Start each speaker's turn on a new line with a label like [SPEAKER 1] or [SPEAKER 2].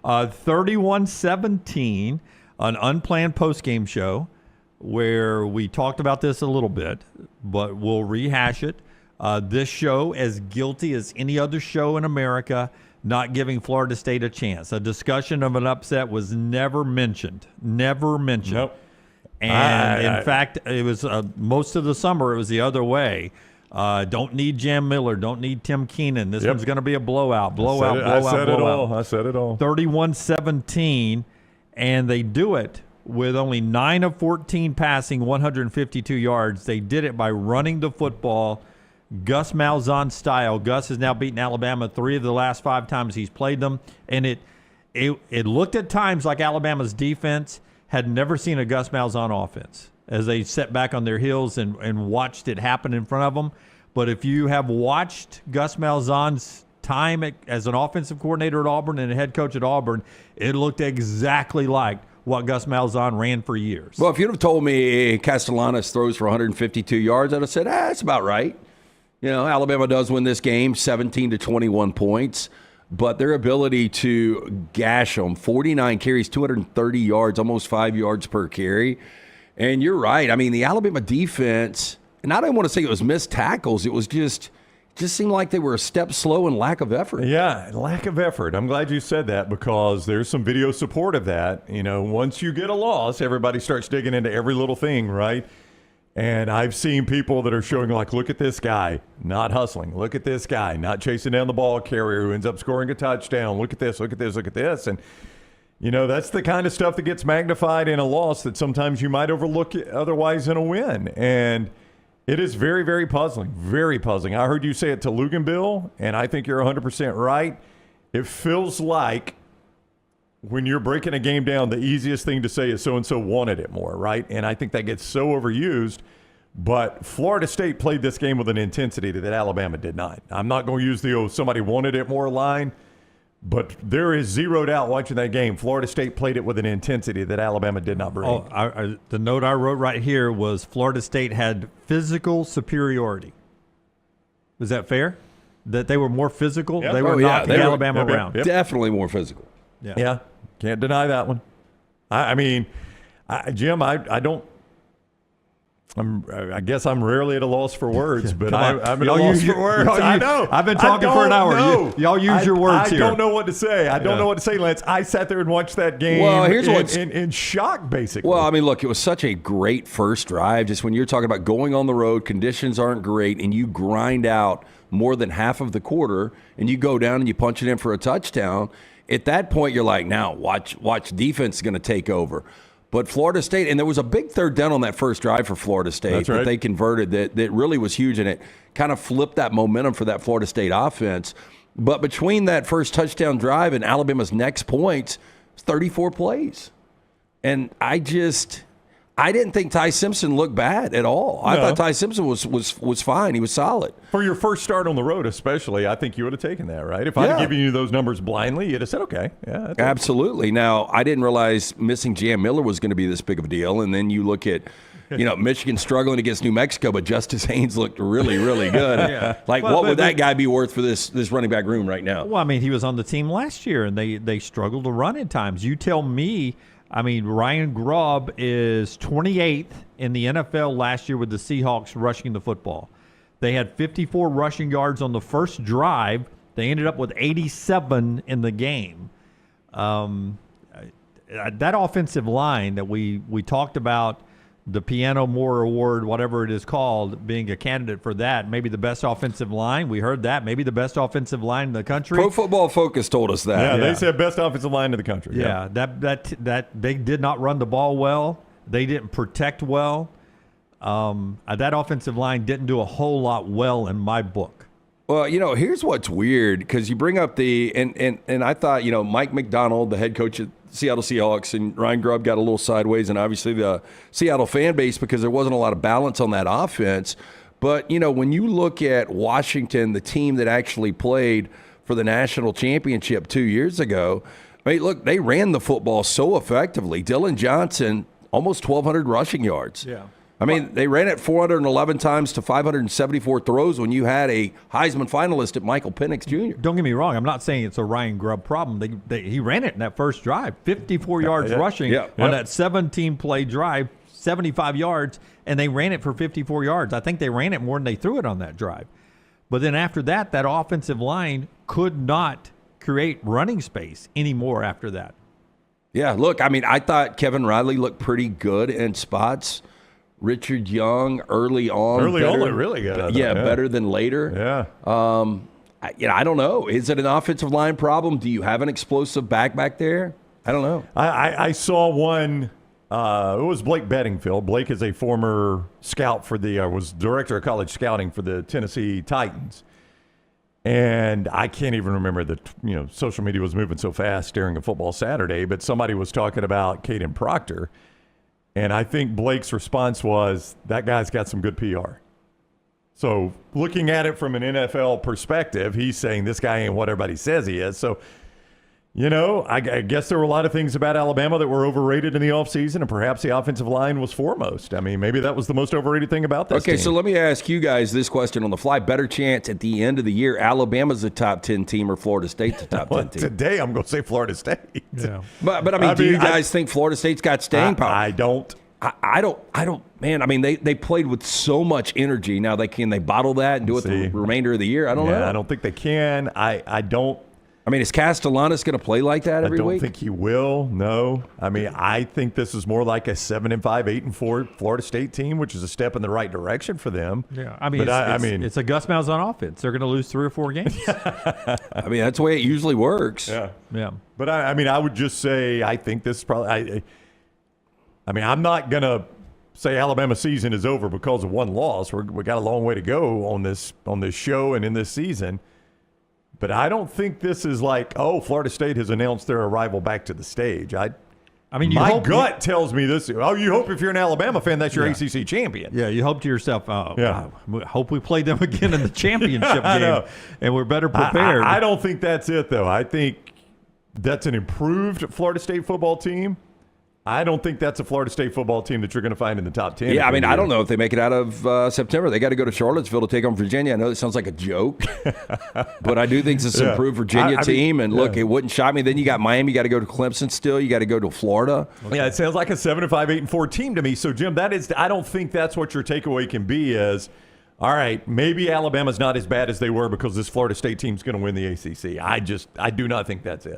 [SPEAKER 1] 31-17, an unplanned post-game show where we talked about this a little bit, but we'll rehash it. This show, as guilty as any other show in America, not giving Florida State a chance. A discussion of an upset was never mentioned. Never mentioned.
[SPEAKER 2] Nope.
[SPEAKER 1] And in fact, it was most of the summer, it was the other way. Don't need Jam Miller. Don't need Tim Keenan. This one's going to be a blowout.
[SPEAKER 2] I said it all.
[SPEAKER 1] 31-17, and they do it with only 9 of 14 passing, 152 yards. They did it by running the football, Gus Malzahn style. Gus has now beaten Alabama 3 of the last 5 times he's played them, and it looked at times like Alabama's defense had never seen a Gus Malzahn offense as they set back on their heels and watched it happen in front of them. But if you have watched Gus Malzahn's time as an offensive coordinator at Auburn and a head coach at Auburn, it looked exactly like what Gus Malzahn ran for years.
[SPEAKER 3] Well, if you'd have told me Castellanos throws for 152 yards, I'd have said, that's about right. You know, Alabama does win this game, 17 to 21 points. But their ability to gash them, 49 carries, 230 yards, almost 5 yards per carry. And you're right. I mean, the Alabama defense, and I don't want to say it was missed tackles. It was just seemed like they were a step slow and lack of effort.
[SPEAKER 2] Yeah, lack of effort. I'm glad you said that because there's some video support of that. You know, once you get a loss, everybody starts digging into every little thing, right? And I've seen people that are showing, like, look at this guy not hustling. Look at this guy not chasing down the ball carrier who ends up scoring a touchdown. Look at this, look at this, look at this. And, you know, that's the kind of stuff that gets magnified in a loss that sometimes you might overlook otherwise in a win. And it is very, very puzzling, very puzzling. I heard you say it to Luganville, and I think you're 100% right. It feels like when you're breaking a game down, the easiest thing to say is so-and-so wanted it more, right? And I think that gets so overused. But Florida State played this game with an intensity that Alabama did not. I'm not going to use the somebody wanted it more line, but there is zero doubt watching that game. Florida State played it with an intensity that Alabama did not bring.
[SPEAKER 1] The note I wrote right here was Florida State had physical superiority. Was that fair? That they were more physical?
[SPEAKER 2] Yep.
[SPEAKER 1] They were knocking Alabama around.
[SPEAKER 3] Yep. Definitely more physical.
[SPEAKER 2] Yeah, can't deny that one. I mean, Jim, I don't. I guess I'm rarely at a loss for words, but I'm at a loss for words. I know.
[SPEAKER 1] I've been talking for an hour. Y'all use your words here.
[SPEAKER 2] I don't know what to say. I don't know what to say, Lance. I sat there and watched that game in shock, basically.
[SPEAKER 3] Well, I mean, look, it was such a great first drive. Just when you're talking about going on the road, conditions aren't great, and you grind out more than half of the quarter, and you go down and you punch it in for a touchdown. At that point, you're like, now watch defense is going to take over. But Florida State, and there was a big third down on that first drive for Florida State that they converted that really was huge, and it kind of flipped that momentum for that Florida State offense. But between that first touchdown drive and Alabama's next points, it's 34 plays. And I didn't think Ty Simpson looked bad at all. I thought Ty Simpson was fine. He was solid.
[SPEAKER 2] For your first start on the road especially, I think you would have taken that, right? If I had given you those numbers blindly, you'd have said, okay. Yeah,
[SPEAKER 3] absolutely. Now, I didn't realize missing Jam Miller was going to be this big of a deal. And then you look at, Michigan struggling against New Mexico, but Justice Haynes looked really, really good. What would that guy be worth for this running back room right now?
[SPEAKER 1] Well, I mean, he was on the team last year, and they struggled to run at times. You tell me. I mean, Ryan Grubb is 28th in the NFL last year with the Seahawks rushing the football. They had 54 rushing yards on the first drive. They ended up with 87 in the game. That offensive line that we talked about, the Piano Moore Award, whatever it is called, being a candidate for that, maybe the best offensive line. We heard that. Maybe the best offensive line in the country.
[SPEAKER 3] Pro Football Focus told us that.
[SPEAKER 2] Yeah, they said best offensive line in the country.
[SPEAKER 1] Yeah, that they did not run the ball well. They didn't protect well. That offensive line didn't do a whole lot well in my book.
[SPEAKER 3] Well, here's what's weird, because you bring up and I thought, Mike McDonald, the head coach at Seattle Seahawks, and Ryan Grubb got a little sideways, and obviously the Seattle fan base, because there wasn't a lot of balance on that offense. But, when you look at Washington, the team that actually played for the national championship 2 years ago, I mean, look, they ran the football so effectively. Dylan Johnson, almost 1,200 rushing yards.
[SPEAKER 1] Yeah.
[SPEAKER 3] I mean, they ran it 411 times to 574 throws when you had a Heisman finalist at Michael Penix Jr.
[SPEAKER 1] Don't get me wrong. I'm not saying it's a Ryan Grubb problem. He ran it in that first drive, 54 yards rushing on that 17-play drive, 75 yards, and they ran it for 54 yards. I think they ran it more than they threw it on that drive. But then after that, that offensive line could not create running space anymore after that.
[SPEAKER 3] Yeah, look, I mean, I thought Kevin Riley looked pretty good in spots. Richard Young early on.
[SPEAKER 2] Early on, looked really good.
[SPEAKER 3] Yeah, better than later.
[SPEAKER 2] Yeah.
[SPEAKER 3] I don't know. Is it an offensive line problem? Do you have an explosive back there? I don't know.
[SPEAKER 2] I saw one. It was Blake Bedingfield. Blake is a former scout for was director of college scouting for the Tennessee Titans. And I can't even remember social media was moving so fast during a football Saturday, but somebody was talking about Caden Proctor. And I think Blake's response was, that guy's got some good PR. So looking at it from an NFL perspective, he's saying this guy ain't what everybody says he is. So, I guess there were a lot of things about Alabama that were overrated in the offseason, and perhaps the offensive line was foremost. I mean, maybe that was the most overrated thing about this team.
[SPEAKER 3] So let me ask you guys this question on the fly. Better chance at the end of the year, Alabama's a top 10 team or Florida State's a top 10 team?
[SPEAKER 2] Today I'm going to say Florida State.
[SPEAKER 1] Yeah.
[SPEAKER 3] But I mean, do you guys think Florida State's got staying power?
[SPEAKER 2] I don't.
[SPEAKER 3] I don't, man. I mean, they played with so much energy. Now can they bottle that and do it the remainder of the year? I don't know.
[SPEAKER 2] I don't think they can. I don't.
[SPEAKER 3] I mean, is Castellanos going to play like that every week?
[SPEAKER 2] I don't think he will. No. I mean, I think this is more like a 7-5, 8-4 Florida State team, which is a step in the right direction for them.
[SPEAKER 1] Yeah. I mean, it's a Gus Malzahn offense. They're going to lose 3 or 4 games.
[SPEAKER 3] I mean, that's the way it usually works.
[SPEAKER 2] Yeah.
[SPEAKER 1] Yeah.
[SPEAKER 2] But I mean, I would just say I think this is probably. I mean, I'm not going to say Alabama season is over because of one loss. We got a long way to go on this show and in this season. But I don't think this is like, Florida State has announced their arrival back to the stage. My gut tells me this. Oh, you hope if you're an Alabama fan, that's your ACC champion.
[SPEAKER 1] Yeah, you hope to yourself, God, hope we play them again in the championship game, and we're better prepared.
[SPEAKER 2] I don't think that's it, though. I think that's an improved Florida State football team. I don't think that's a Florida State football team that you're going to find in the top 10.
[SPEAKER 3] Yeah, I mean, I don't know if they make it out of September. They got to go to Charlottesville to take on Virginia. I know that sounds like a joke, but I do think it's an improved Virginia team. And look, it wouldn't shock me. Then you got Miami. You got to go to Clemson still. You got to go to Florida.
[SPEAKER 2] Yeah, it sounds like a 7-5, 8-4 team to me. So, Jim, I don't think that's what your takeaway can be is, all right, maybe Alabama's not as bad as they were because this Florida State team's going to win the ACC. I do not think that's it.